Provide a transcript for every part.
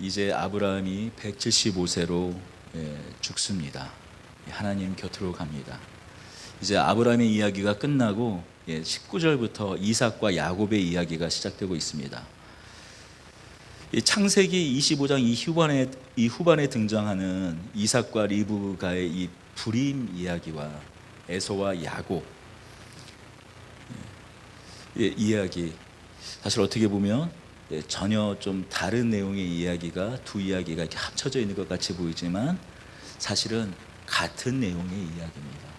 이제 아브라함이 175세로 죽습니다. 하나님 곁으로 갑니다. 이제 아브라함의 이야기가 끝나고 19절부터 이삭과 야곱의 이야기가 시작되고 있습니다. 이 창세기 25장 이 후반에 등장하는 이삭과 리브가의 이 불임 이야기와 에서와 야곱 이야기, 사실 어떻게 보면 전혀 좀 다른 내용의 이야기가 두 이야기가 이렇게 합쳐져 있는 것 같이 보이지만 사실은 같은 내용의 이야기입니다.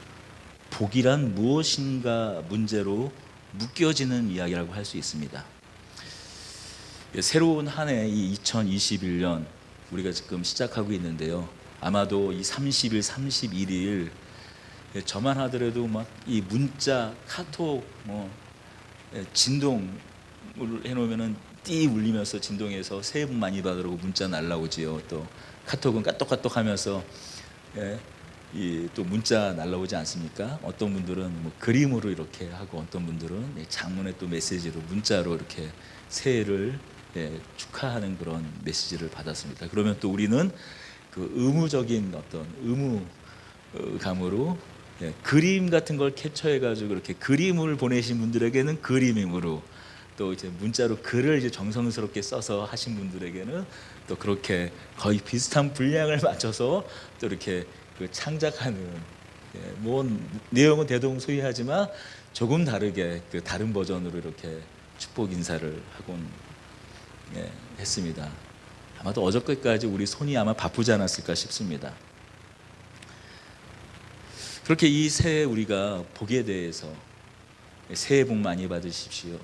복이란 무엇인가 문제로 묶여지는 이야기라고 할 수 있습니다. 새로운 한 해, 이 2021년 우리가 지금 시작하고 있는데요. 아마도 이 30일, 31일 저만 하더라도 막 이 문자, 카톡, 진동을 해놓으면은 띠 울리면서 진동해서 새해 복 많이 받으라고 문자 날라오지요. 또 카톡은 까똑까똑 하면서 또 문자 날라오지 않습니까? 어떤 분들은 뭐 그림으로 이렇게 하고 어떤 분들은 장문의 또 메시지로 문자로 이렇게 새해를 축하하는 그런 메시지를 받았습니다. 그러면 또 우리는 그 의무적인 어떤 의무감으로 그림 같은 걸 캡처해가지고 이렇게 그림을 보내신 분들에게는 그림으로, 또 이제 문자로 글을 이제 정성스럽게 써서 하신 분들에게는 또 그렇게 거의 비슷한 분량을 맞춰서 또 이렇게 그 창작하는, 뭐 내용은 대동소이하지만 조금 다르게 그 다른 버전으로 이렇게 축복 인사를 하곤 했습니다. 아마도 어저께까지 우리 손이 아마 바쁘지 않았을까 싶습니다. 그렇게 이 새해 우리가 복에 대해서 새해 복 많이 받으십시오,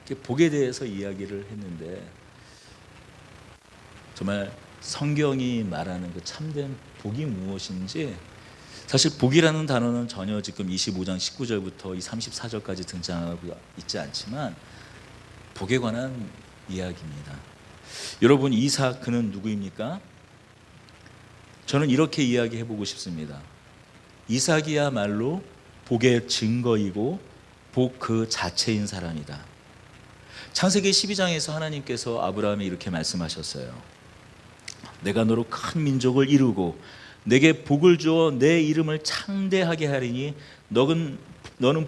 이렇게 복에 대해서 이야기를 했는데, 정말 성경이 말하는 그 참된 복이 무엇인지, 사실 복이라는 단어는 전혀 지금 25장 19절부터 이 34절까지 등장하고 있지 않지만 복에 관한 이야기입니다. 여러분, 이삭 그는 누구입니까? 저는 이렇게 이야기해 보고 싶습니다. 이삭이야말로 복의 증거이고 복 그 자체인 사람이다. 창세기 12장에서 하나님께서 아브라함에 이렇게 말씀하셨어요. 내가 너로 큰 민족을 이루고 내게 복을 주어 내 이름을 창대하게 하리니 너는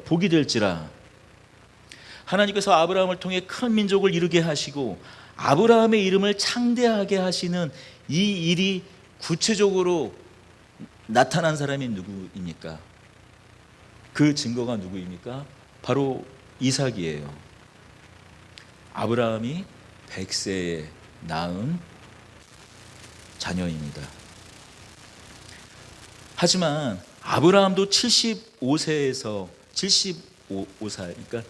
복이 될지라. 하나님께서 아브라함을 통해 큰 민족을 이루게 하시고 아브라함의 이름을 창대하게 하시는 이 일이 구체적으로 나타난 사람이 누구입니까? 그 증거가 누구입니까? 바로 이삭이에요. 아브라함이 100세에 낳은 자녀입니다. 하지만 아브라함도 75세에서 75살, 그러니까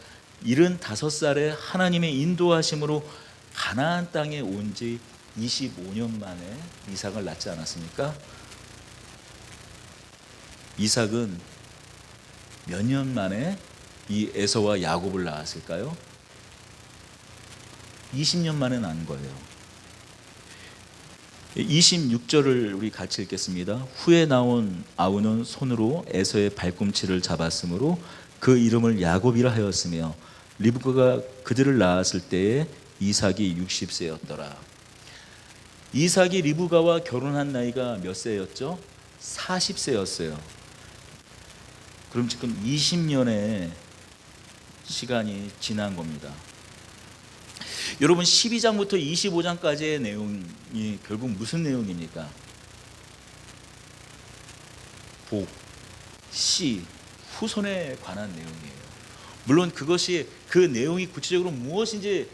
75살에 하나님의 인도하심으로 가나안 땅에 온 지 25년 만에 이삭을 낳지 않았습니까? 이삭은 몇 년 만에 이 에서와 야곱을 낳았을까요? 20년 만에 낳은 거예요. 26절을 우리 같이 읽겠습니다. 후에 나온 아우는 손으로 에서의 발꿈치를 잡았으므로 그 이름을 야곱이라 하였으며 리브가가 그들을 낳았을 때에 이삭이 60세였더라. 이삭이 리브가와 결혼한 나이가 몇 세였죠? 40세였어요. 그럼 지금 20년의 시간이 지난 겁니다. 여러분, 12장부터 25장까지의 내용이 결국 무슨 내용입니까? 복, 씨, 후손에 관한 내용이에요. 물론 그것이 그 내용이 구체적으로 무엇인지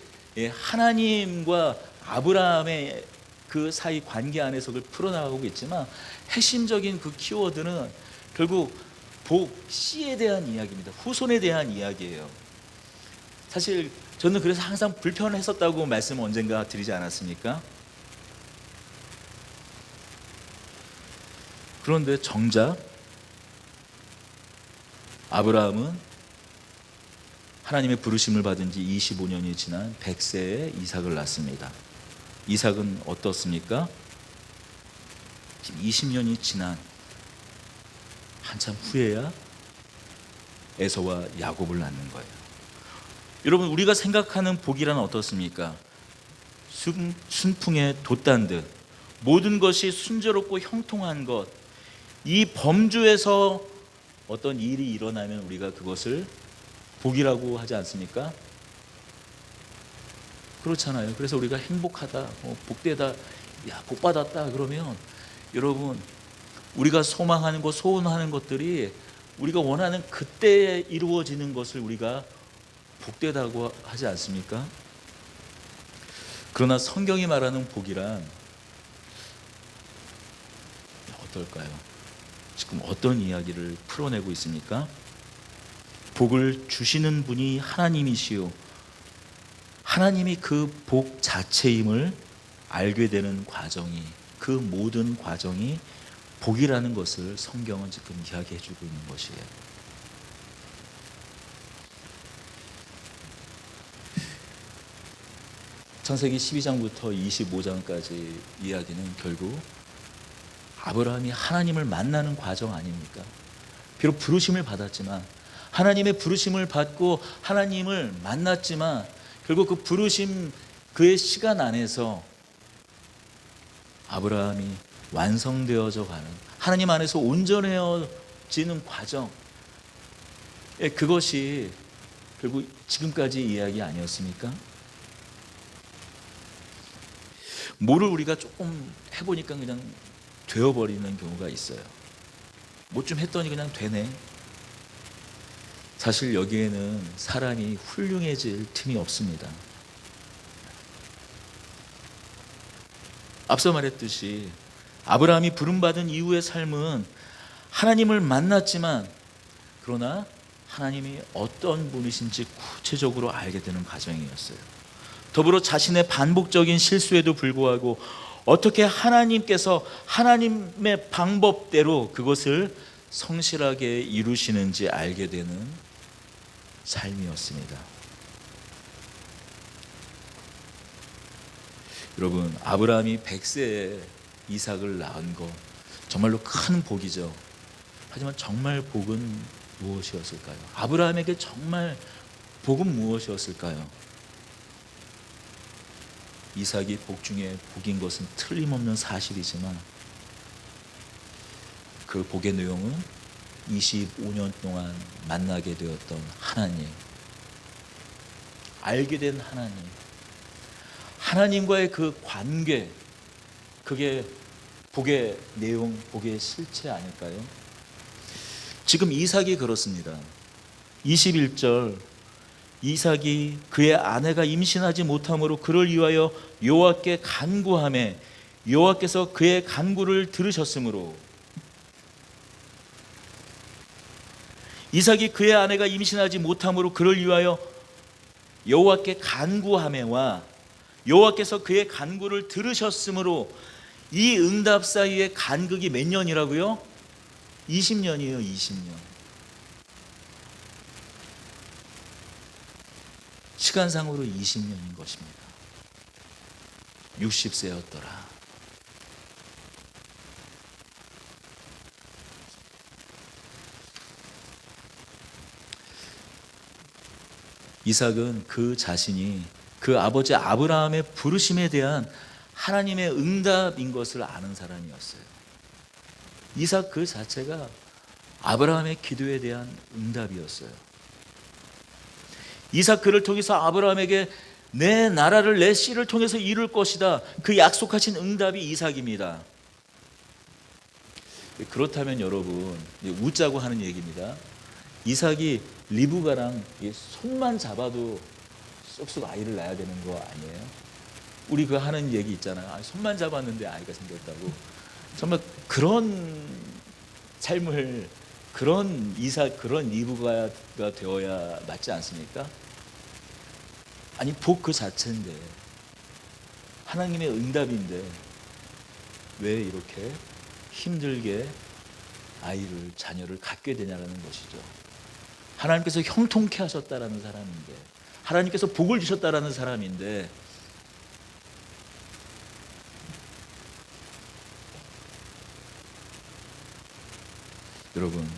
하나님과 아브라함의 그 사이 관계 안에서 그걸 풀어나가고 있지만 핵심적인 그 키워드는 결국 복, 씨에 대한 이야기입니다. 후손에 대한 이야기예요. 사실 저는 그래서 항상 불편했었다고 말씀을 언젠가 드리지 않았습니까? 그런데 정작 아브라함은 하나님의 부르심을 받은 지 25년이 지난 100세에 이삭을 낳습니다. 이삭은 어떻습니까? 지금 20년이 지난 한참 후에야 에서와 야곱을 낳는 거예요. 여러분, 우리가 생각하는 복이란 어떻습니까? 순풍에 돛단 듯 모든 것이 순조롭고 형통한 것, 이 범주에서 어떤 일이 일어나면 우리가 그것을 복이라고 하지 않습니까? 그렇잖아요. 그래서 우리가 행복하다, 복되다, 야, 복 받았다 그러면 여러분, 우리가 소망하는 것, 소원하는 것들이 우리가 원하는 그때에 이루어지는 것을 우리가 복되다고 하지 않습니까? 그러나 성경이 말하는 복이란 어떨까요? 지금 어떤 이야기를 풀어내고 있습니까? 복을 주시는 분이 하나님이시요, 하나님이 그 복 자체임을 알게 되는 과정이, 그 모든 과정이 복이라는 것을 성경은 지금 이야기해 주고 있는 것이에요. 창세기 12장부터 25장까지 이야기는 결국 아브라함이 하나님을 만나는 과정 아닙니까? 비록 부르심을 받았지만, 하나님의 부르심을 받고 하나님을 만났지만 결국 그 부르심, 그의 시간 안에서 아브라함이 완성되어져 가는, 하나님 안에서 온전해지는 과정, 그것이 결국 지금까지 이야기 아니었습니까? 뭐를 우리가 조금 해보니까 그냥 되어버리는 경우가 있어요. 뭐 좀 했더니 그냥 되네. 사실 여기에는 사람이 훌륭해질 틈이 없습니다. 앞서 말했듯이 아브라함이 부름받은 이후의 삶은 하나님을 만났지만, 그러나 하나님이 어떤 분이신지 구체적으로 알게 되는 과정이었어요. 더불어 자신의 반복적인 실수에도 불구하고 어떻게 하나님께서 하나님의 방법대로 그것을 성실하게 이루시는지 알게 되는 삶이었습니다. 여러분, 아브라함이 100세에 이삭을 낳은 거 정말로 큰 복이죠. 하지만 정말 복은 무엇이었을까요? 아브라함에게 정말 복은 무엇이었을까요? 이삭이 복 중에 복인 것은 틀림없는 사실이지만 그 복의 내용은 25년 동안 만나게 되었던 하나님, 알게 된 하나님, 하나님과의 그 관계, 그게 복의 내용, 복의 실체 아닐까요? 지금 이삭이 그렇습니다. 21절, 이삭이 그의 아내가 임신하지 못함으로 그를 위하여 여호와께 간구하매 여호와께서 그의 간구를 들으셨으므로, 이삭이 그의 아내가 임신하지 못함으로 그를 위하여 여호와께 간구하매와 여호와께서 그의 간구를 들으셨으므로, 이 응답 사이의 간극이 몇 년이라고요? 20년이에요. 20년. 시간상으로 20년인 것입니다. 60세였더라. 이삭은 그 자신이 그 아버지 아브라함의 부르심에 대한 하나님의 응답인 것을 아는 사람이었어요. 이삭 그 자체가 아브라함의 기도에 대한 응답이었어요. 이삭 그를 통해서 아브라함에게 내 나라를 내 씨를 통해서 이룰 것이다, 그 약속하신 응답이 이삭입니다. 그렇다면 여러분, 웃자고 하는 얘기입니다. 이삭이 리브가랑 손만 잡아도 쏙쏙 아이를 낳아야 되는 거 아니에요? 우리 그 하는 얘기 있잖아요. 손만 잡았는데 아이가 생겼다고. 정말 그런 삶을, 그런 이삭, 그런 리브가가 되어야 맞지 않습니까? 아니, 복 그 자체인데, 하나님의 응답인데 왜 이렇게 힘들게 아이를, 자녀를 갖게 되냐라는 것이죠. 하나님께서 형통케 하셨다라는 사람인데, 하나님께서 복을 주셨다라는 사람인데, 여러분,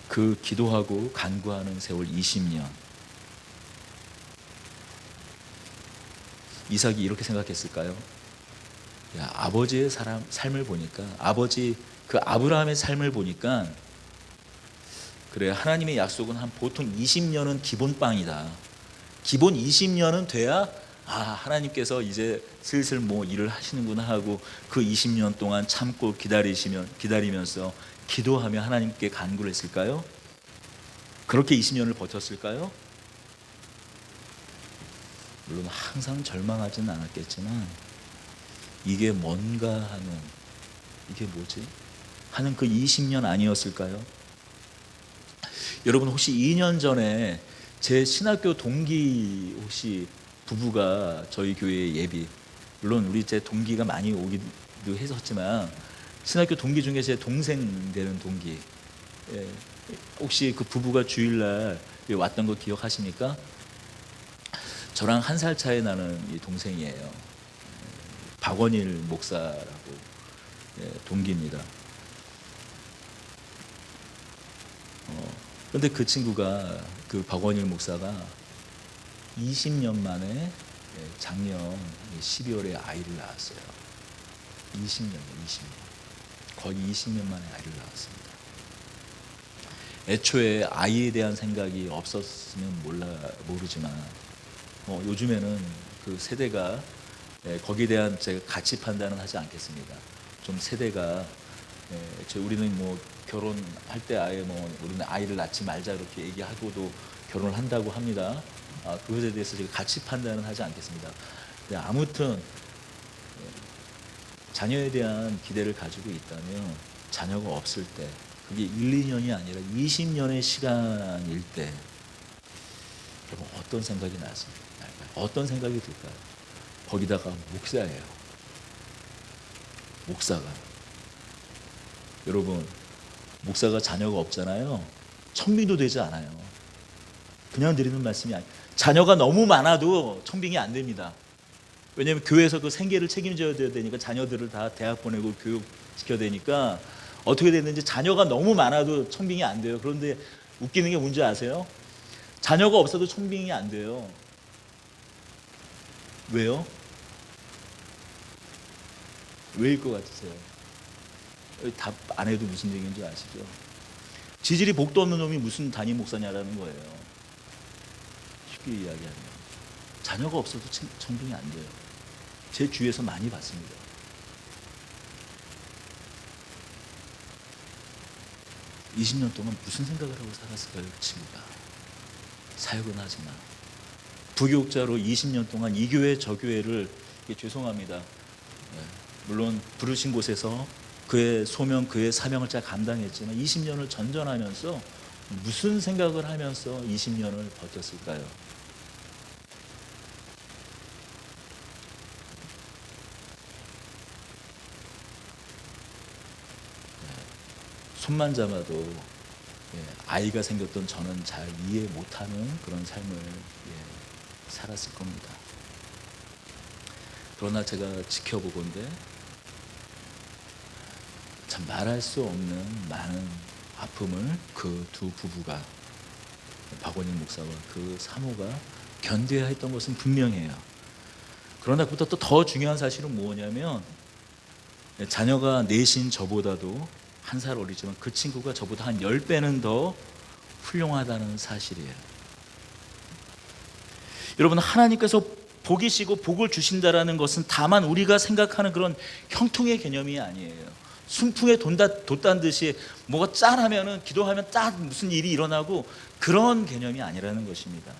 그 기도하고 간구하는 세월 20년, 이삭이 이렇게 생각했을까요? 야, 아버지의 삶을 보니까, 아버지 그 아브라함의 삶을 보니까, 그래, 하나님의 약속은 한 보통 20년은 기본빵이다. 기본 20년은 돼야 하나님께서 이제 슬슬 뭐 일을 하시는구나 하고, 그 20년 동안 참고 기다리면서 기도하며 하나님께 간구를 했을까요? 그렇게 20년을 버텼을까요? 물론 항상 절망하지는 않았겠지만, 이게 뭔가 하는, 이게 뭐지? 하는 그 20년 아니었을까요? 여러분, 혹시 2년 전에 제 신학교 동기 혹시 부부가 저희 교회에 예비, 물론 우리 제 동기가 많이 오기도 했었지만, 신학교 동기 중에 제 동생 되는 동기, 혹시 그 부부가 주일날 왔던 거 기억하십니까? 저랑 1살 차이 나는 이 동생이에요. 박원일 목사라고, 동기입니다. 근데 그 친구가, 그 박원일 목사가 20년 만에 작년 12월에 아이를 낳았어요. 20년이요, 20년. 거의 20년 만에 아이를 낳았습니다. 애초에 아이에 대한 생각이 없었으면 모르지만, 요즘에는 그 세대가, 거기에 대한 제가 가치 판단은 하지 않겠습니다. 좀 세대가, 우리는 뭐 결혼할 때 아예 우리는 아이를 낳지 말자 이렇게 얘기하고도 결혼을 한다고 합니다. 그것에 대해서 제가 가치 판단은 하지 않겠습니다. 근데 아무튼 자녀에 대한 기대를 가지고 있다면, 자녀가 없을 때, 그게 1, 2년이 아니라 20년의 시간일 때, 여러분 어떤 생각이 날까요? 어떤 생각이 들까요? 거기다가 목사예요. 목사가. 여러분, 목사가 자녀가 없잖아요. 청빙도 되지 않아요. 그냥 드리는 말씀이 아니에요. 자녀가 너무 많아도 청빙이 안 됩니다. 왜냐하면 교회에서 그 생계를 책임져야 되니까, 자녀들을 다 대학 보내고 교육시켜야 되니까, 어떻게 됐는지 자녀가 너무 많아도 청빙이 안 돼요. 그런데 웃기는 게 뭔지 아세요? 자녀가 없어도 청빙이 안 돼요. 왜요? 왜일 것 같으세요? 답 안 해도 무슨 얘기인지 아시죠? 지질이 복도 없는 놈이 무슨 담임 목사냐라는 거예요. 쉽게 이야기하면 자녀가 없어도 청빙이 안 돼요. 제 주위에서 많이 봤습니다. (20년) 동안 무슨 생각을 하고 살았을까요? 그 친구가. 사역은 하지만 부교육자로 20년 동안 이 교회 저 교회를, 죄송합니다, 물론 부르신 곳에서 그의 소명, 그의 사명을 잘 감당했지만 20년을 전전하면서 무슨 생각을 하면서 20년을 버텼을까요? 손만 잡아도 아이가 생겼던 저는 잘 이해 못하는 그런 삶을 살았을 겁니다. 그러나 제가 지켜보건대 참 말할 수 없는 많은 아픔을 그 두 부부가, 박원일 목사와 그 사모가 견뎌야 했던 것은 분명해요. 그러나 그보다 또 더 중요한 사실은 뭐냐면, 자녀가 넷인 저보다도 1살 어리지만 그 친구가 저보다 한 10배는 더 훌륭하다는 사실이에요. 여러분, 하나님께서 복이시고 복을 주신다라는 것은 다만 우리가 생각하는 그런 형통의 개념이 아니에요. 순풍에 돛단 듯이 뭐가 짠하면은, 기도하면 딱 무슨 일이 일어나고, 그런 개념이 아니라는 것입니다.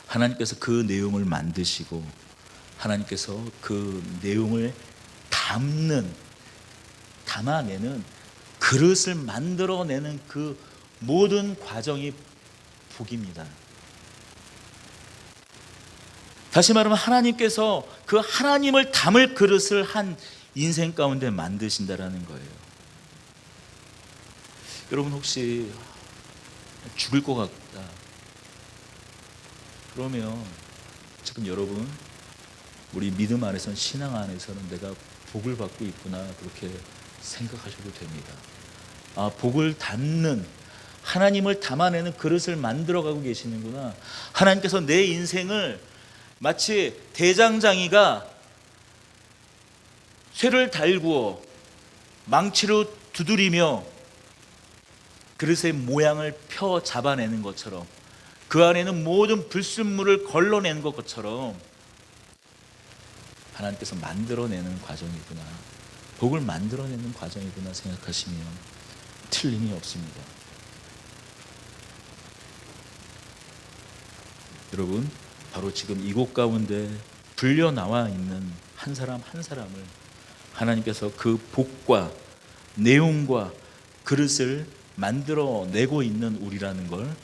하나님께서 그 내용을 만드시고, 하나님께서 그 내용을 담아내는 그릇을 만들어내는 그 모든 과정이 복입니다. 다시 말하면 하나님께서 그 하나님을 담을 그릇을 한 인생 가운데 만드신다라는 거예요. 여러분, 혹시 죽을 것 같다, 그러면 지금 여러분, 우리 믿음 안에서는, 신앙 안에서는 내가 복을 받고 있구나, 그렇게 생각하셔도 됩니다. 복을 담는 하나님을 담아내는 그릇을 만들어가고 계시는구나. 하나님께서 내 인생을 마치 대장장이가 쇠를 달구어 망치로 두드리며 그릇의 모양을 펴 잡아내는 것처럼, 그 안에는 모든 불순물을 걸러내는 것처럼 하나님께서 만들어내는 과정이구나, 복을 만들어내는 과정이구나 생각하시면 틀림이 없습니다. 여러분, 바로 지금 이곳 가운데 불려 나와 있는 한 사람 한 사람을 하나님께서 그 복과 내용과 그릇을 만들어내고 있는 우리라는 걸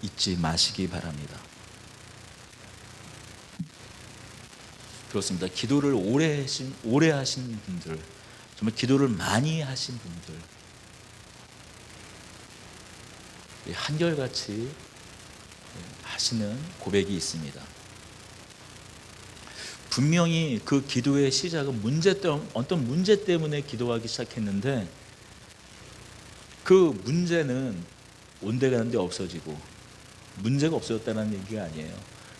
잊지 마시기 바랍니다. 그렇습니다. 기도를 오래 하신 분들, 정말 기도를 많이 하신 분들, 한결같이 하시는 고백이 있습니다. 분명히 그 기도의 시작은 어떤 문제 때문에 기도하기 시작했는데, 그 문제는 온데간데 없어지고, 문제가 없어졌다는 얘기가 아니에요.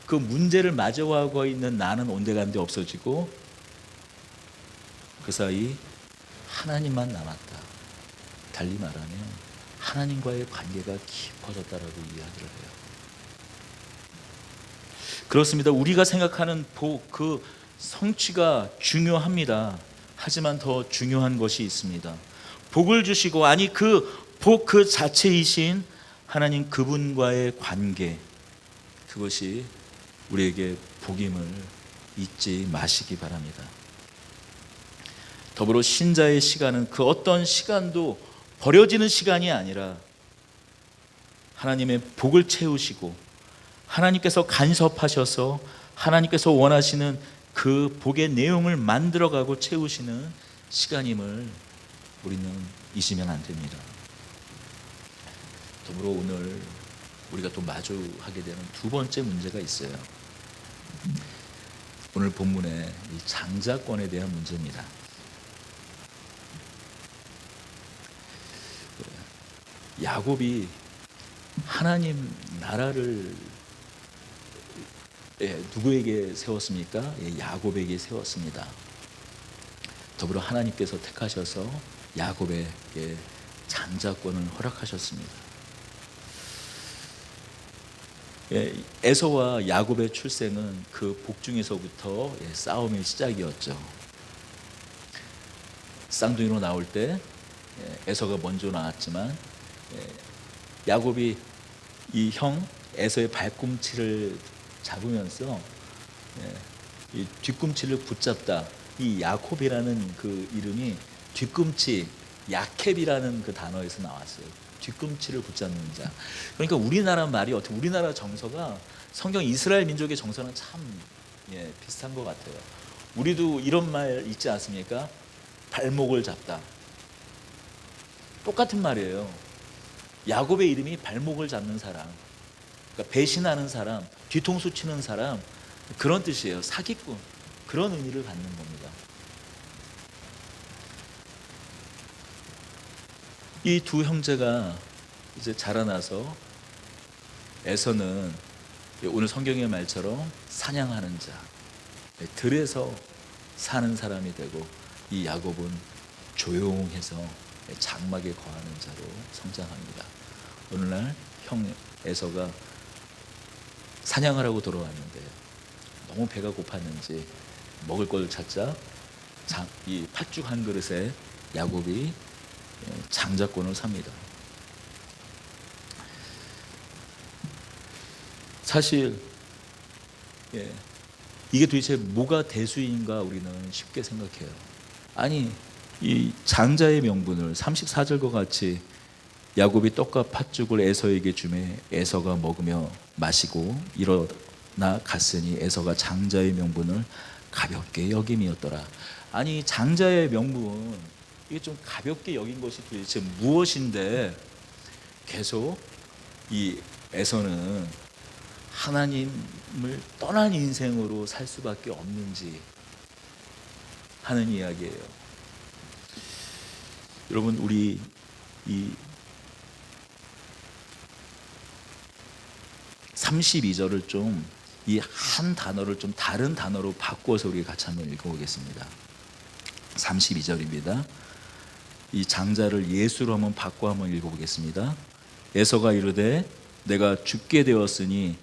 그 문제를 마주하고 있는 나는 온데간데 없어지고, 그 사이 하나님만 남았다. 달리 말하면 하나님과의 관계가 깊어졌다라고 이야기를 해요. 그렇습니다. 우리가 생각하는 복, 그 성취가 중요합니다. 하지만 더 중요한 것이 있습니다. 복을 주시고, 아니 그 복 그 자체이신 하나님 그분과의 관계, 그것이 우리에게 복임을 잊지 마시기 바랍니다. 더불어 신자의 시간은 그 어떤 시간도 버려지는 시간이 아니라 하나님의 복을 채우시고, 하나님께서 간섭하셔서 하나님께서 원하시는 그 복의 내용을 만들어가고 채우시는 시간임을 우리는 잊으면 안 됩니다. 더불어 오늘 우리가 또 마주하게 되는 두 번째 문제가 있어요. 오늘 본문의 이 장자권에 대한 문제입니다. 야곱이 하나님 나라를 누구에게 세웠습니까? 야곱에게 세웠습니다. 더불어 하나님께서 택하셔서 야곱에게 장자권을 허락하셨습니다. 에서와 야곱의 출생은 그 복중에서부터 싸움의 시작이었죠. 쌍둥이로 나올 때 에서가 먼저 나왔지만, 야곱이 이 형 에서의 발꿈치를 잡으면서 이 뒤꿈치를 붙잡다. 이 야곱이라는 그 이름이 뒤꿈치, 야캡이라는 그 단어에서 나왔어요. 뒤꿈치를 붙잡는 자. 그러니까 우리나라 말이 어떻게, 우리나라 정서가 성경 이스라엘 민족의 정서는 참 비슷한 것 같아요. 우리도 이런 말 있지 않습니까? 발목을 잡다. 똑같은 말이에요. 야곱의 이름이 발목을 잡는 사람, 그러니까 배신하는 사람, 뒤통수 치는 사람, 그런 뜻이에요. 사기꾼, 그런 의미를 갖는 겁니다. 이 두 형제가 이제 자라나서 에서는 오늘 성경의 말처럼 사냥하는 자, 들에서 사는 사람이 되고, 이 야곱은 조용해서 장막에 거하는 자로 성장합니다. 오늘날 형 에서가 사냥을 하고 돌아왔는데 너무 배가 고팠는지 먹을 걸 찾자 이 팥죽 한 그릇에 야곱이 장자권을 삽니다. 사실 이게 도대체 뭐가 대수인가 우리는 쉽게 생각해요. 아니, 이 장자의 명분을 34절과 같이 야곱이 떡과 팥죽을 에서에게 주매 에서가 먹으며 마시고 일어나 갔으니 에서가 장자의 명분을 가볍게 여김이었더라. 아니, 장자의 명분, 이게 좀 가볍게 여긴 것이 도대체 무엇인데 계속 이 에서는 하나님을 떠난 인생으로 살 수밖에 없는지 하는 이야기예요. 여러분, 우리 이 32절을 좀 이 한 단어를 좀 다른 단어로 바꾸어서 우리 같이 한번 읽어보겠습니다. 32절입니다. 이 장자를 예수로 한번 바꿔 한번 읽어보겠습니다. 에서가 이르되 내가 죽게 되었으니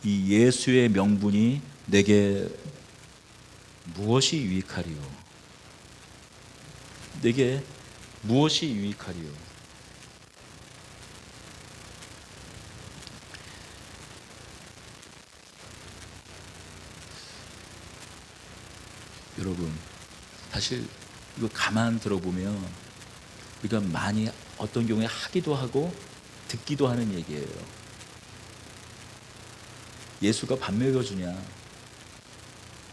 이 예수의 명분이 내게 무엇이 유익하리요? 내게 무엇이 유익하리요? 여러분, 사실 이거 가만 들어보면 우리가 많이 어떤 경우에 하기도 하고 듣기도 하는 얘기예요. 예수가 밥 먹여주냐?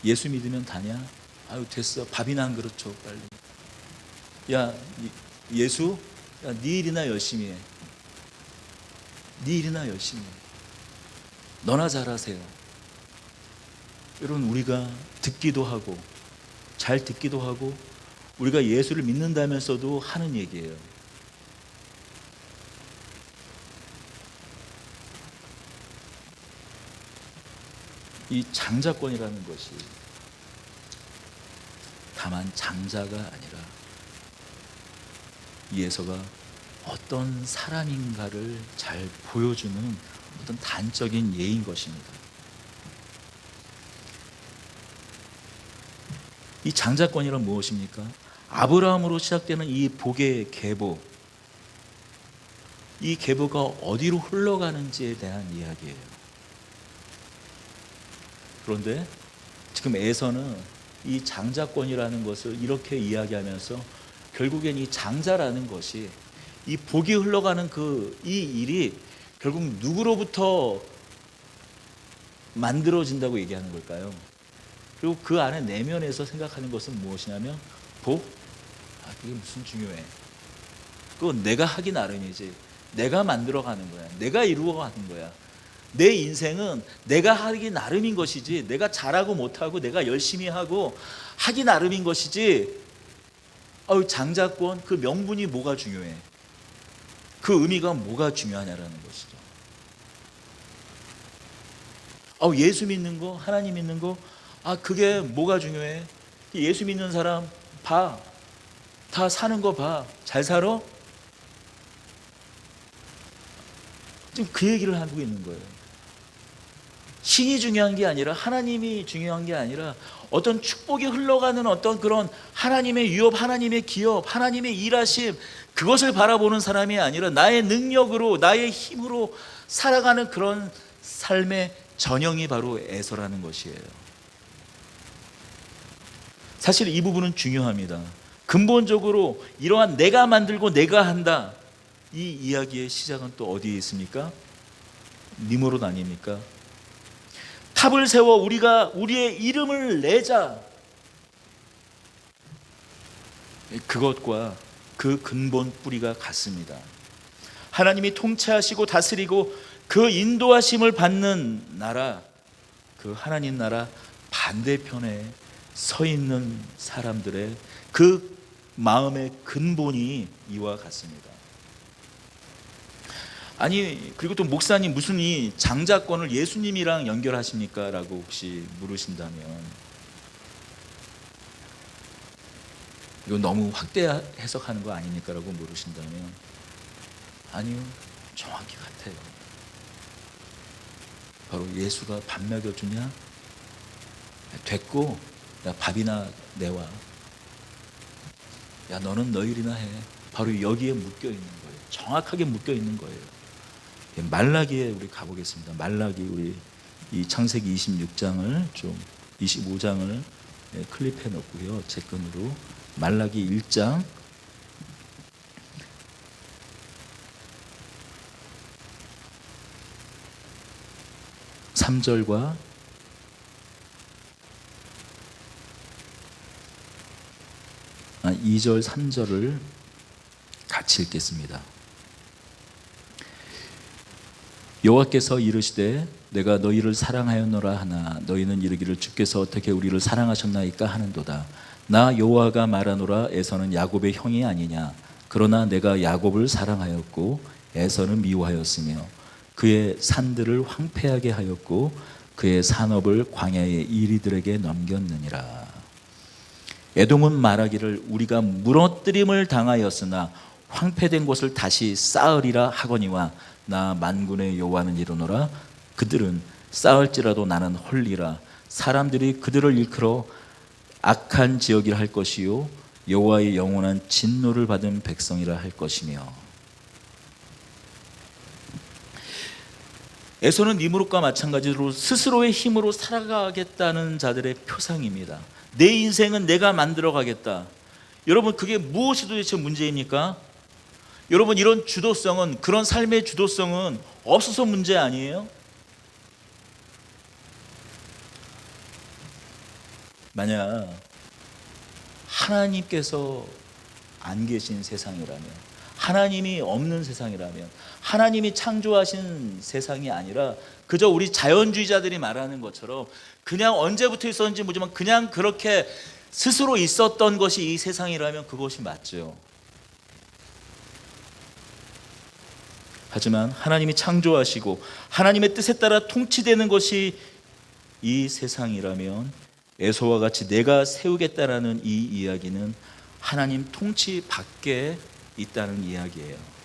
예수 믿으면 다냐? 아유 됐어, 밥이나 한 그릇 줘 빨리. 야 예수, 야, 네 일이나 열심히 해. 네 일이나 열심히 해. 너나 잘하세요. 여러분, 우리가 듣기도 하고 잘 듣기도 하고 우리가 예수를 믿는다면서도 하는 얘기예요. 이 장자권이라는 것이 다만 장자가 아니라 예수가 어떤 사람인가를 잘 보여주는 어떤 단적인 예인 것입니다. 이 장자권이란 무엇입니까? 아브라함으로 시작되는 이 복의 계보, 이 계보가 어디로 흘러가는지에 대한 이야기예요. 그런데 지금 에서는 이 장자권이라는 것을 이렇게 이야기하면서 결국엔 이 장자라는 것이 이 복이 흘러가는 이 일이 결국 누구로부터 만들어진다고 얘기하는 걸까요? 그리고 그 안에 내면에서 생각하는 것은 무엇이냐면 복? 아, 그게 무슨 중요해. 그건 내가 하기 나름이지. 내가 만들어가는 거야. 내가 이루어가는 거야. 내 인생은 내가 하기 나름인 것이지, 내가 잘하고 못하고 내가 열심히 하고 하기 나름인 것이지, 장자권 그 명분이 뭐가 중요해? 그 의미가 뭐가 중요하냐라는 것이죠. 예수 믿는 거, 하나님 믿는 거, 그게 뭐가 중요해? 예수 믿는 사람 봐. 다 사는 거 봐. 잘 살아? 지금 그 얘기를 하고 있는 거예요. 신이 중요한 게 아니라, 하나님이 중요한 게 아니라, 어떤 축복이 흘러가는 어떤 그런 하나님의 유업, 하나님의 기업, 하나님의 일하심, 그것을 바라보는 사람이 아니라 나의 능력으로, 나의 힘으로 살아가는 그런 삶의 전형이 바로 에서라는 것이에요. 사실 이 부분은 중요합니다. 근본적으로 이러한 내가 만들고 내가 한다, 이 이야기의 시작은 또 어디에 있습니까? 니므롯 아닙니까? 탑을 세워 우리가 우리의 이름을 내자. 그것과 그 근본 뿌리가 같습니다. 하나님이 통치하시고 다스리고 그 인도하심을 받는 나라, 그 하나님 나라 반대편에 서 있는 사람들의 그 마음의 근본이 이와 같습니다. 아니, 그리고 또 목사님 무슨 이 장자권을 예수님이랑 연결하십니까? 라고 혹시 물으신다면, 이거 너무 확대 해석하는 거 아닙니까? 라고 물으신다면, 아니요, 정확히 같아요. 바로 예수가 밥 먹여주냐? 됐고, 야 밥이나 내와. 야 너는 너 일이나 해. 바로 여기에 묶여 있는 거예요. 정확하게 묶여 있는 거예요. 말라기에 우리 가보겠습니다. 말라기, 우리 이 창세기 26장을 좀 25장을 클립해 놓고요. 제 끈으로 말라기 1장 3절과 2절 3절을 같이 읽겠습니다. 여호와께서 이르시되 내가 너희를 사랑하였노라 하나 너희는 이르기를 주께서 어떻게 우리를 사랑하셨나이까 하는도다. 나 여호와가 말하노라 에서는 야곱의 형이 아니냐. 그러나 내가 야곱을 사랑하였고 에서는 미워하였으며 그의 산들을 황폐하게 하였고 그의 산업을 광야의 이리들에게 넘겼느니라. 에돔은 말하기를 우리가 무너뜨림을 당하였으나 황폐된 곳을 다시 쌓으리라 하거니와 나 만군의 여호와는 이르노라. 그들은 쌓을지라도 나는 헐리라. 사람들이 그들을 일컬어 악한 지역이라 할 것이요 여호와의 영원한 진노를 받은 백성이라 할 것이며. 에서는 니므롯과 마찬가지로 스스로의 힘으로 살아가겠다는 자들의 표상입니다. 내 인생은 내가 만들어 가겠다. 여러분, 그게 무엇이 도대체 문제입니까? 여러분, 이런 주도성은, 그런 삶의 주도성은 없어서 문제 아니에요? 만약 하나님께서 안 계신 세상이라면, 하나님이 없는 세상이라면, 하나님이 창조하신 세상이 아니라 그저 우리 자연주의자들이 말하는 것처럼 그냥 언제부터 있었는지 모르지만 그냥 그렇게 스스로 있었던 것이 이 세상이라면 그것이 맞죠. 하지만 하나님이 창조하시고 하나님의 뜻에 따라 통치되는 것이 이 세상이라면 에서와 같이 내가 세우겠다라는 이 이야기는 하나님 통치 밖에 있다는 이야기예요.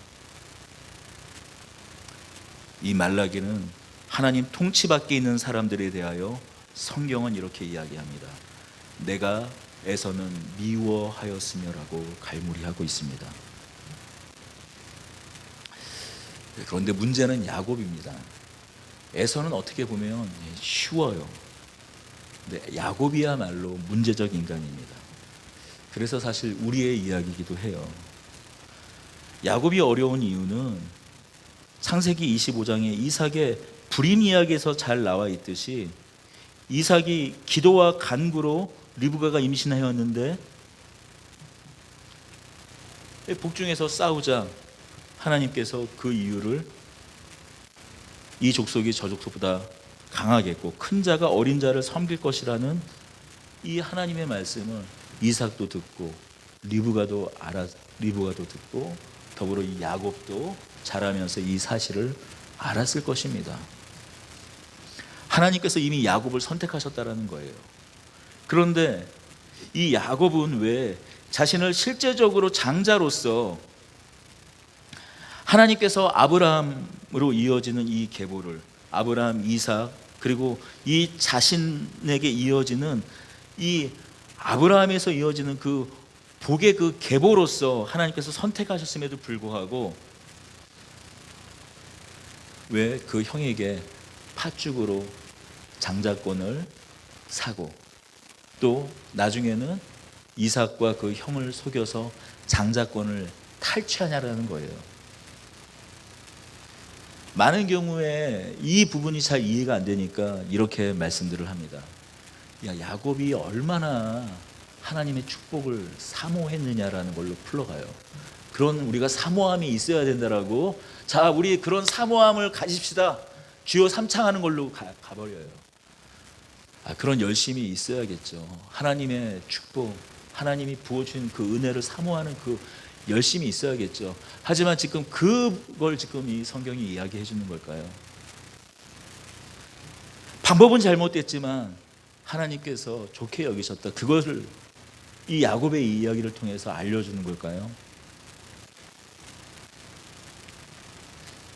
이 말라기는 하나님 통치 밖에 있는 사람들에 대하여 성경은 이렇게 이야기합니다. 내가 에서는 미워하였으며라고 갈무리하고 있습니다. 그런데 문제는 야곱입니다. 에서는 어떻게 보면 쉬워요. 근데 야곱이야말로 문제적 인간입니다. 그래서 사실 우리의 이야기이기도 해요. 야곱이 어려운 이유는 창세기 25장에 이삭의 불임 이야기에서 잘 나와 있듯이 이삭이 기도와 간구로 리브가가 임신하였는데 복중에서 싸우자 하나님께서 그 이유를 이 족속이 저 족속보다 강하겠고 큰 자가 어린 자를 섬길 것이라는 이 하나님의 말씀을 이삭도 듣고 리브가도 듣고 더불어 이 야곱도 자라면서 이 사실을 알았을 것입니다. 하나님께서 이미 야곱을 선택하셨다라는 거예요. 그런데 이 야곱은 왜 자신을 실제적으로 장자로서 하나님께서 아브라함으로 이어지는 이 계보를 아브라함, 이삭 그리고 이 자신에게 이어지는 이 아브라함에서 이어지는 그 복의 그 계보로서 하나님께서 선택하셨음에도 불구하고 왜 그 형에게 팥죽으로 장자권을 사고 또 나중에는 이삭과 그 형을 속여서 장자권을 탈취하냐라는 거예요. 많은 경우에 이 부분이 잘 이해가 안 되니까 이렇게 말씀들을 합니다. 야, 야곱이 얼마나 하나님의 축복을 사모했느냐라는 걸로 풀러가요. 그런 우리가 사모함이 있어야 된다라고, 자, 우리 그런 사모함을 가집시다. 주여 삼창하는 걸로 가버려요. 그런 열심이 있어야겠죠. 하나님의 축복, 하나님이 부어준 그 은혜를 사모하는 그 열심이 있어야겠죠. 하지만 지금 그걸 지금 이 성경이 이야기해 주는 걸까요? 방법은 잘못됐지만 하나님께서 좋게 여기셨다. 그것을 이 야곱의 이야기를 통해서 알려주는 걸까요?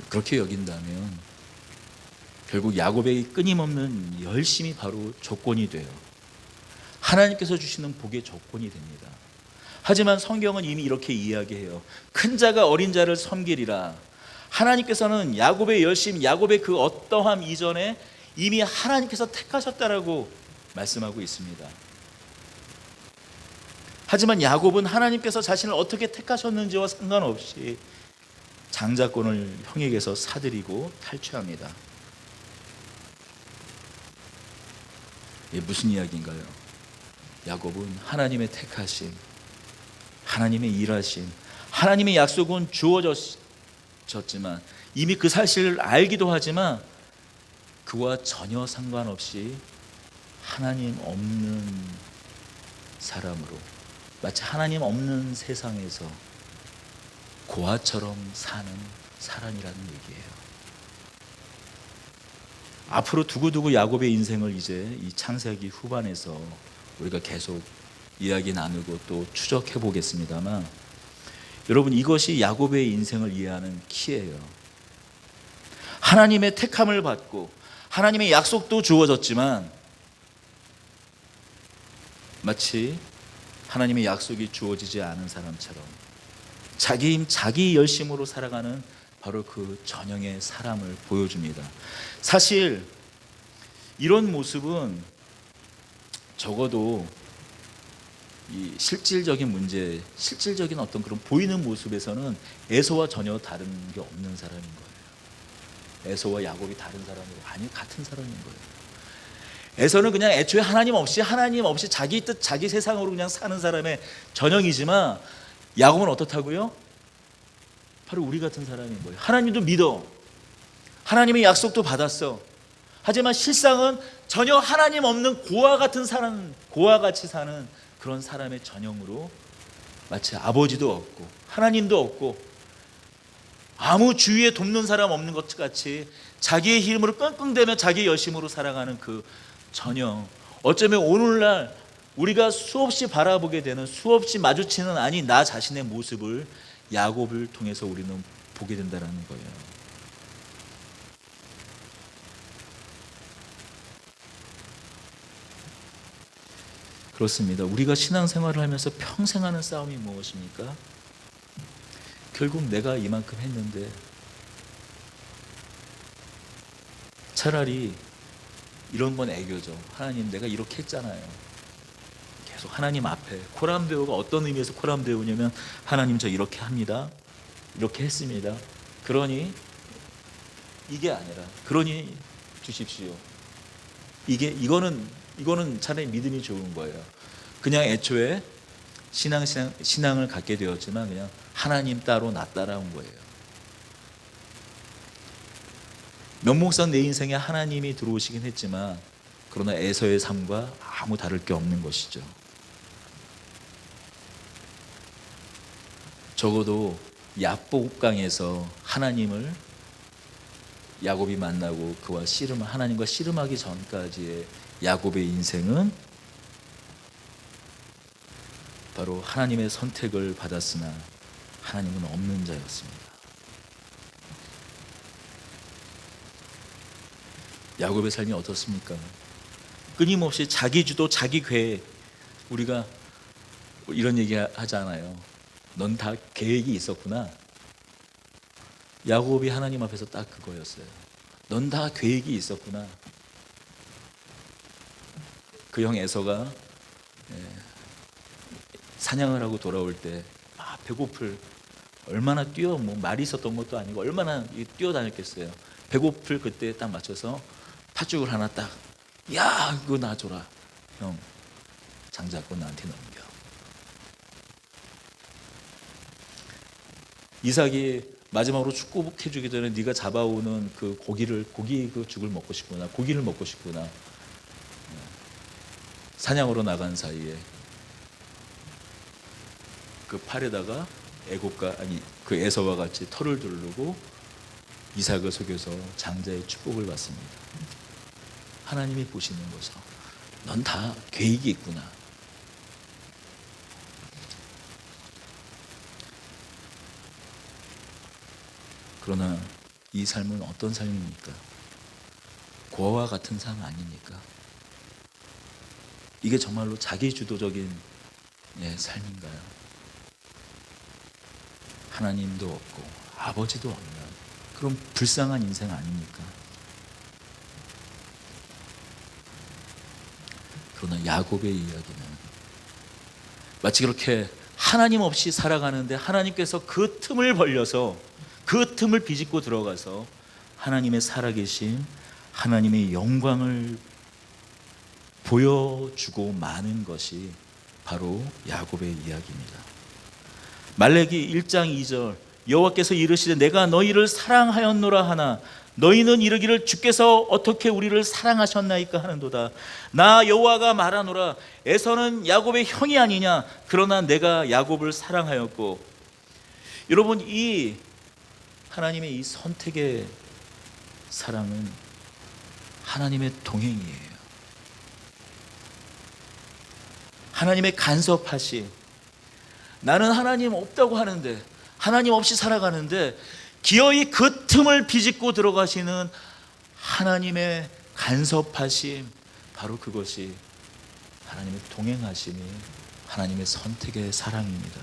그렇게 여긴다면 결국 야곱의 끊임없는 열심이 바로 조건이 돼요. 하나님께서 주시는 복의 조건이 됩니다. 하지만 성경은 이미 이렇게 이야기해요. 큰 자가 어린 자를 섬기리라. 하나님께서는 야곱의 열심, 야곱의 그 어떠함 이전에 이미 하나님께서 택하셨다라고 말씀하고 있습니다. 하지만 야곱은 하나님께서 자신을 어떻게 택하셨는지와 상관없이 장자권을 형에게서 사들이고 탈취합니다. 이게 무슨 이야기인가요? 야곱은 하나님의 택하심, 하나님의 일하심, 하나님의 약속은 주어졌지만 이미 그 사실을 알기도 하지만 그와 전혀 상관없이 하나님 없는 사람으로, 마치 하나님 없는 세상에서 고아처럼 사는 사람이라는 얘기예요. 앞으로 두고두고 야곱의 인생을 이제 이 창세기 후반에서 우리가 계속 이야기 나누고 또 추적해 보겠습니다만, 여러분, 이것이 야곱의 인생을 이해하는 키예요. 하나님의 택함을 받고 하나님의 약속도 주어졌지만 마치 하나님의 약속이 주어지지 않은 사람처럼 자기 힘, 자기 열심으로 살아가는 바로 그 전형의 사람을 보여줍니다. 사실 이런 모습은 적어도 이 실질적인 문제, 실질적인 어떤 그런 보이는 모습에서는 에서와 전혀 다른 게 없는 사람인 거예요. 에서와 야곱이 다른 사람이고 아니 같은 사람인 거예요. 에서는 그냥 애초에 하나님 없이 자기 뜻 자기 세상으로 그냥 사는 사람의 전형이지만, 야곱은 어떻다고요? 바로 우리 같은 사람인 거예요. 하나님도 믿어, 하나님의 약속도 받았어. 하지만 실상은 전혀 하나님 없는 고아 같은 사람, 고아 같이 사는 그런 사람의 전형으로 마치 아버지도 없고 하나님도 없고 아무 주위에 돕는 사람 없는 것 같이 자기의 힘으로 끙끙대며 자기의 열심으로 살아가는 그 전형, 어쩌면 오늘날 우리가 수없이 바라보게 되는, 수없이 마주치는 아니 나 자신의 모습을 야곱을 통해서 우리는 보게 된다는 거예요. 그렇습니다. 우리가 신앙생활을 하면서 평생 하는 싸움이 무엇입니까? 결국 내가 이만큼 했는데 차라리 이런 건 애교죠. 하나님, 내가 이렇게 했잖아요. 계속 하나님 앞에 코람데오가 어떤 의미에서 코람데오냐면, 하나님 저 이렇게 합니다, 이렇게 했습니다, 그러니 이게 아니라 그러니 주십시오. 이거는 차라리 믿음이 좋은 거예요. 그냥 애초에 신앙을 갖게 되었지만 그냥 하나님 따로 나 따라온 거예요. 명목상 내 인생에 하나님이 들어오시긴 했지만 그러나 에서의 삶과 아무 다를 게 없는 것이죠. 적어도 야복강에서 하나님을 야곱이 만나고 그와 하나님과 씨름하기 전까지의 야곱의 인생은 바로 하나님의 선택을 받았으나 하나님은 없는 자였습니다. 야곱의 삶이 어떻습니까? 끊임없이 자기 주도 자기 계획, 우리가 이런 얘기 하잖아요. 넌 다 계획이 있었구나. 야곱이 하나님 앞에서 딱 그거였어요. 넌 다 계획이 있었구나. 그 형 에서가 사냥을 하고 돌아올 때 배고플, 얼마나 말이 있었던 것도 아니고 얼마나 뛰어다녔겠어요. 배고플 그때 딱 맞춰서 팥죽을 하나 딱, 야 그거 놔줘라, 형 장잡고 나한테 넘겨. 이삭이 마지막으로 축복해주기 전에 네가 잡아오는 그 고기 그 죽을 먹고 싶구나, 고기를 먹고 싶구나. 사냥으로 나간 사이에 그 팔에다가 그 에서와 같이 털을 두르고 이삭을 속여서 장자의 축복을 받습니다. 하나님이 보시는 거죠. 넌 다 계획이 있구나. 그러나 이 삶은 어떤 삶입니까? 고아와 같은 삶 아닙니까? 이게 정말로 자기주도적인 삶인가요? 하나님도 없고 아버지도 없는 그런 불쌍한 인생 아닙니까? 그러나 야곱의 이야기는 마치 그렇게 하나님 없이 살아가는데 하나님께서 그 틈을 벌려서 그 틈을 비집고 들어가서 하나님의 살아계심, 하나님의 영광을 보여주고 마는 것이 바로 야곱의 이야기입니다. 말라기 1장 2절, 여호와께서 이르시되 내가 너희를 사랑하였노라 하나 너희는 이르기를 주께서 어떻게 우리를 사랑하셨나이까 하는도다. 나 여호와가 말하노라 에서는 야곱의 형이 아니냐, 그러나 내가 야곱을 사랑하였고. 여러분, 이 하나님의 이 선택의 사랑은 하나님의 동행이에요. 하나님의 간섭하심. 나는 하나님 없다고 하는데, 하나님 없이 살아가는데 기어이 그 틈을 비집고 들어가시는 하나님의 간섭하심, 바로 그것이 하나님의 동행하심이 하나님의 선택의 사랑입니다.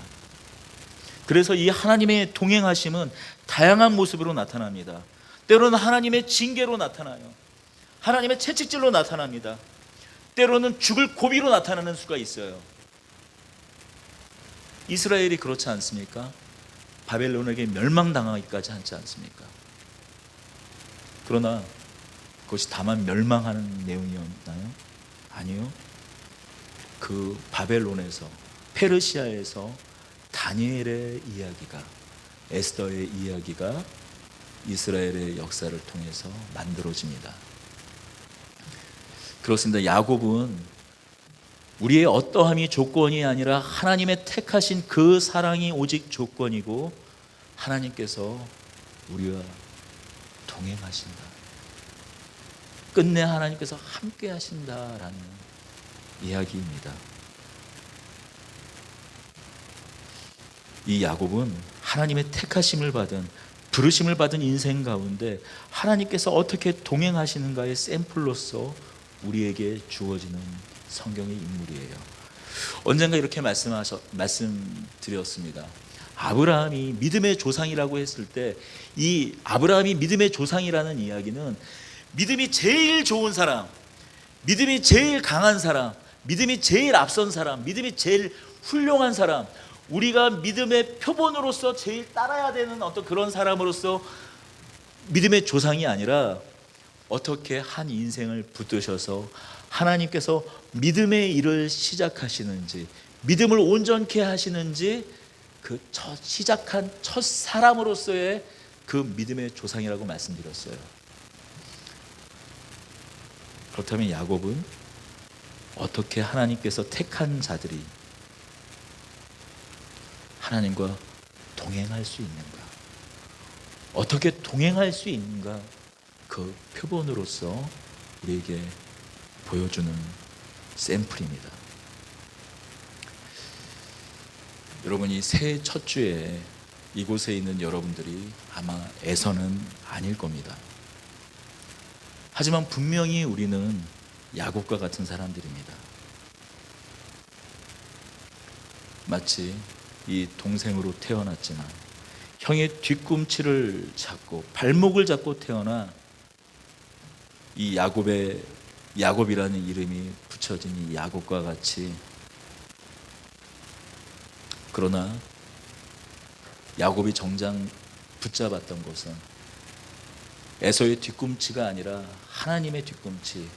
그래서 이 하나님의 동행하심은 다양한 모습으로 나타납니다. 때로는 하나님의 징계로 나타나요. 하나님의 채찍질로 나타납니다. 때로는 죽을 고비로 나타나는 수가 있어요. 이스라엘이 그렇지 않습니까? 바벨론에게 멸망당하기까지 하지 않습니까? 그러나 그것이 다만 멸망하는 내용이었나요? 아니요. 그 바벨론에서, 페르시아에서 다니엘의 이야기가, 에스더의 이야기가 이스라엘의 역사를 통해서 만들어집니다. 그렇습니다. 야곱은 우리의 어떠함이 조건이 아니라 하나님의 택하신 그 사랑이 오직 조건이고, 하나님께서 우리와 동행하신다, 끝내 하나님께서 함께 하신다라는 이야기입니다. 이 야곱은 하나님의 택하심을 받은, 부르심을 받은 인생 가운데 하나님께서 어떻게 동행하시는가의 샘플로서 우리에게 주어지는 성경의 인물이에요. 언젠가 이렇게 말씀드렸습니다. 아브라함이 믿음의 조상이라고 했을 때, 이 아브라함이 믿음의 조상이라는 이야기는 믿음이 제일 좋은 사람, 믿음이 제일 강한 사람, 믿음이 제일 앞선 사람, 믿음이 제일 훌륭한 사람, 우리가 믿음의 표본으로서 제일 따라야 되는 어떤 그런 사람으로서 믿음의 조상이 아니라, 어떻게 한 인생을 붙드셔서 하나님께서 믿음의 일을 시작하시는지, 믿음을 온전케 하시는지, 그 시작한 첫 사람으로서의 그 믿음의 조상이라고 말씀드렸어요. 그렇다면 야곱은 어떻게 하나님께서 택한 자들이 하나님과 동행할 수 있는가, 어떻게 동행할 수 있는가, 그 표본으로서 우리에게 보여주는 샘플입니다. 여러분이 새해 첫 주에 이곳에 있는 여러분들이 아마 애서는 아닐 겁니다. 하지만 분명히 우리는 야곱과 같은 사람들입니다. 마치 이 동생으로 태어났지만 형의 뒤꿈치를 잡고 발목을 잡고 태어나 이 야곱이라는 이름이 붙여진 이 야곱과 같이, 그러나 야곱이 정작 붙잡았던 것은 에서의 뒤꿈치가 아니라 하나님의 뒤꿈치,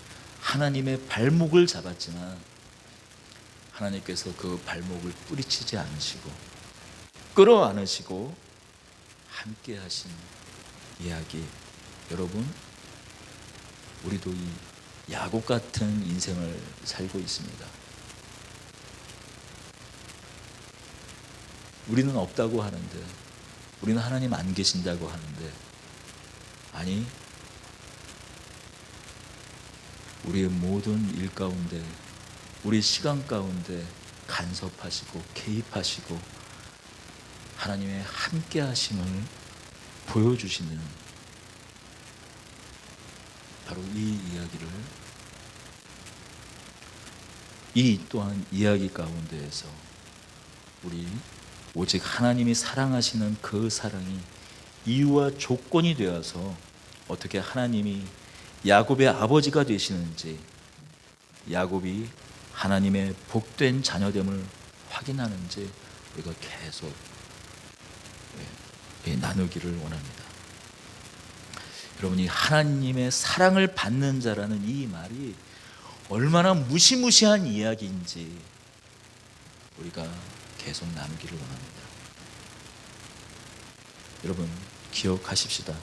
하나님의 발목을 잡았지만 하나님께서 그 발목을 뿌리치지 않으시고 끌어안으시고 함께 하신 이야기. 여러분, 우리도 이 야곱 같은 인생을 살고 있습니다. 우리는 없다고 하는데, 우리는 하나님 안 계신다고 하는데, 아니, 우리의 모든 일 가운데, 우리 시간 가운데 간섭하시고 개입하시고 하나님의 함께 하심을 보여주시는 바로 이 이야기를, 이 또한 이야기 가운데에서 우리 오직 하나님이 사랑하시는 그 사랑이 이유와 조건이 되어서 어떻게 하나님이 야곱의 아버지가 되시는지, 야곱이 하나님의 복된 자녀됨을 확인하는지 우리가 계속 나누기를 원합니다. 여러분이 하나님의 사랑을 받는 자라는 이 말이 얼마나 무시무시한 이야기인지 우리가 계속 나누기를 원합니다. 여러분 기억하십시다.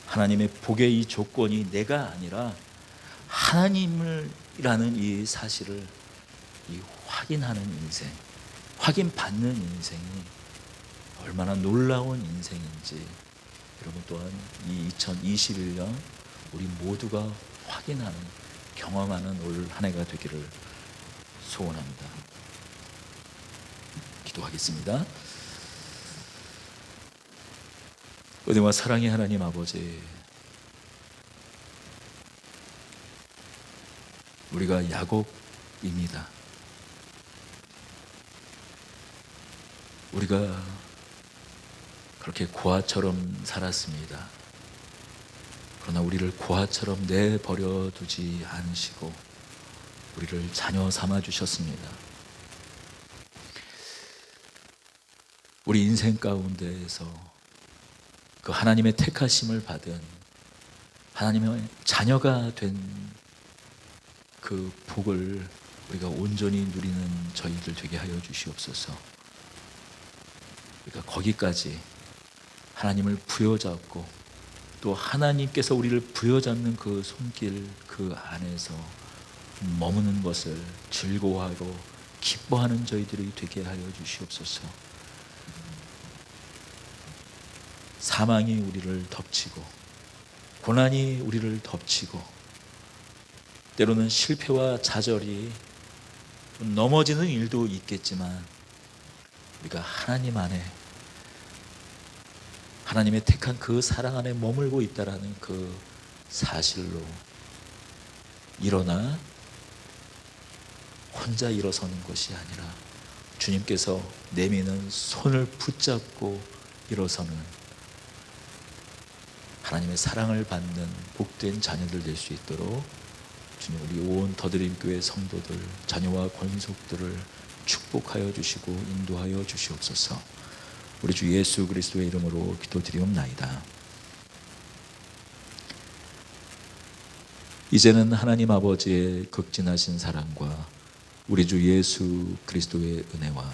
하나님의 복의 이 조건이 내가 아니라 하나님이라는 이 사실을 확인하는 인생, 확인받는 인생이 얼마나 놀라운 인생인지 여러분 또한 이 2021년 우리 모두가 확인하는, 경험하는 올 한 해가 되기를 소원합니다. 기도하겠습니다. 은혜와 사랑의 하나님 아버지, 우리가 야곱입니다. 우리가 그렇게 고아처럼 살았습니다. 그러나 우리를 고아처럼 내버려 두지 않으시고 우리를 자녀 삼아 주셨습니다. 우리 인생 가운데에서 그 하나님의 택하심을 받은 하나님의 자녀가 된 그 복을 우리가 온전히 누리는 저희들 되게 하여 주시옵소서. 우리가 거기까지 하나님을 부여잡고 또 하나님께서 우리를 부여잡는 그 손길 그 안에서 머무는 것을 즐거워하고 기뻐하는 저희들이 되게 하여 주시옵소서. 사망이 우리를 덮치고 고난이 우리를 덮치고 때로는 실패와 좌절이 넘어지는 일도 있겠지만 우리가 하나님 안에 하나님의 택한 그 사랑 안에 머물고 있다라는 그 사실로 일어나 혼자 일어서는 것이 아니라 주님께서 내미는 손을 붙잡고 일어서는 하나님의 사랑을 받는 복된 자녀들 될 수 있도록 주님, 우리 온 더드림교회 성도들, 자녀와 권속들을 축복하여 주시고 인도하여 주시옵소서. 우리 주 예수 그리스도의 이름으로 기도드리옵나이다. 이제는 하나님 아버지의 극진하신 사랑과 우리 주 예수 그리스도의 은혜와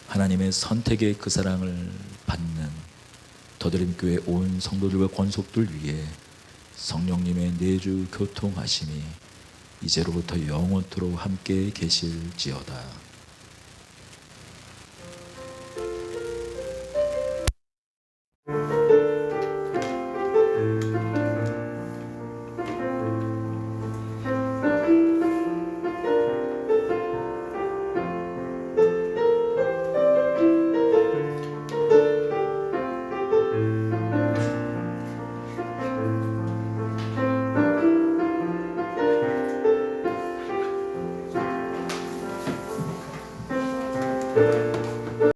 하나님의 선택의 그 사랑을 받는 더드림교회 온 성도들과 권속들 위해 성령님의 내주 교통하심이 이제로부터 영원토록 함께 계실지어다.